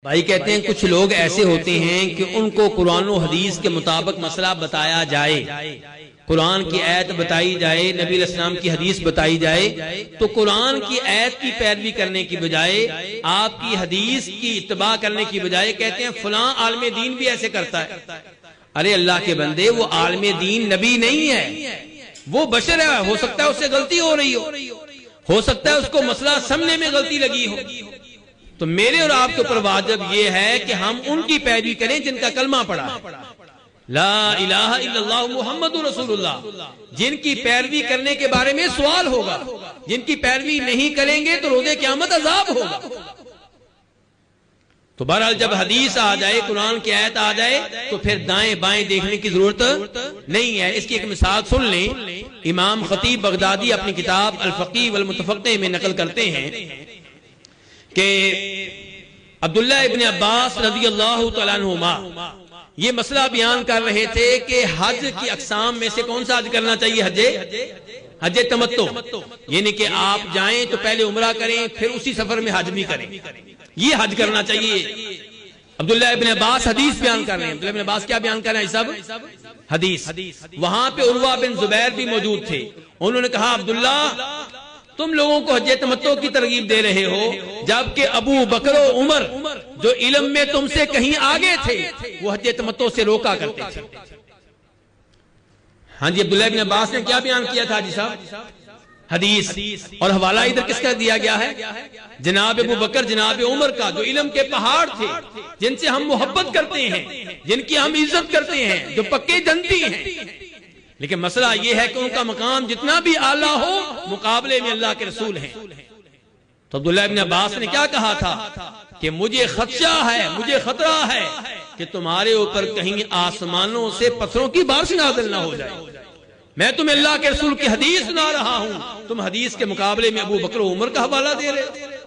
بھائی کہتے ہیں کچھ لوگ ایسے ہوتے ہیں کہ ان کو قرآن و حدیث کے مطابق مسئلہ بتایا جائے، قرآن کی آیت بتائی جائے، نبی علیہ السلام کی حدیث بتائی جائے تو قرآن کی آیت کی پیروی کرنے کی بجائے، آپ کی حدیث کی اتباع کرنے کی بجائے کہتے ہیں فلاں عالم دین بھی ایسے کرتا ہے۔ ارے اللہ کے بندے، وہ عالم دین نبی نہیں ہے، وہ بشر ہے، ہو سکتا ہے اس سے غلطی ہو رہی ہو سکتا ہے اس کو مسئلہ سمجھنے میں غلطی لگی ہو، تو میرے اور آپ کے اوپر واجب یہ ہے کہ ہم ان کی پیروی کریں جن کا کلمہ پڑھا ہے، لا الہ الا اللہ محمد رسول اللہ، جن کی پیروی کرنے کے بارے میں سوال ہوگا، جن کی پیروی نہیں کریں گے تو روز قیامت عذاب ہوگا۔ تو بہرحال جب حدیث آ جائے، قرآن کی آیت آ جائے تو پھر دائیں بائیں دیکھنے کی ضرورت نہیں ہے۔ اس کی ایک مثال سن لیں، امام خطیب بغدادی اپنی کتاب الفقیہ والمتفقہ میں نقل کرتے ہیں کہ عبداللہ ابن عباس رضی اللہ تعالیٰ عنہما یہ مسئلہ بیان کر رہے تھے کہ حج کی اقسام میں سے کون سا حج کرنا چاہیے؟ حج تمتع، یعنی کہ آپ جائیں تو پہلے عمرہ کریں پھر اسی سفر میں حج بھی کریں، یہ حج کرنا چاہیے۔ عبداللہ ابن عباس حدیث بیان کر رہے ہیں۔ عبداللہ ابن عباس کیا بیان کر رہے ہیں؟ سب حدیث۔ وہاں پہ عروہ بن زبیر بھی موجود تھے، انہوں نے کہا عبداللہ تم لوگوں کو حج تمتع کی ترغیب دے رہے ہو، جبکہ ابو بکر و عمر جو علم میں تم سے کہیں آگے تھے وہ حج تمتع سے روکا کرتے تھے۔ ہاں جی، عبداللہ ابن عباس نے کیا بیان کیا تھا جی صاحب؟ حدیث، اور حوالہ ادھر کس کا دیا گیا ہے؟ جناب ابو بکر جناب عمر کا، جو علم کے پہاڑ تھے، جن سے ہم محبت کرتے ہیں، جن کی ہم عزت کرتے ہیں، جو پکے جنتی ہیں۔ لیکن مسئلہ یہ ہے کہ ان کا مقام جتنا بھی اعلیٰ ہو مقابلے میں اللہ کے رسول ہیں۔ تو عبداللہ ابن عباس نے کیا کہا تھا کہ مجھے خدشہ ہے، مجھے خطرہ ہے کہ تمہارے اوپر کہیں آسمانوں سے پتھروں کی بارش نازل نہ ہو جائے۔ میں تمہیں اللہ کے رسول کی حدیث سنا رہا ہوں، تم حدیث کے مقابلے میں ابو بکر و عمر کا حوالہ دے رہے ہو۔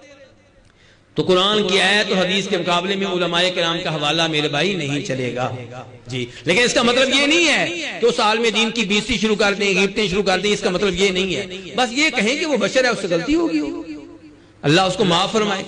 تو قرآن کی آیت اور حدیث کے مقابلے میں علماء کرام کا حوالہ میرے بھائی نہیں چلے گا جی۔ لیکن اس کا مطلب یہ نہیں ہے کہ اس عالم دین کی بیزتی شروع کر دیں، غیبتیں شروع کر دیں، اس کا مطلب یہ نہیں ہے۔ بس یہ کہیں کہ وہ بشر ہے، اس سے غلطی ہوگی، اللہ اس کو معاف فرمائے۔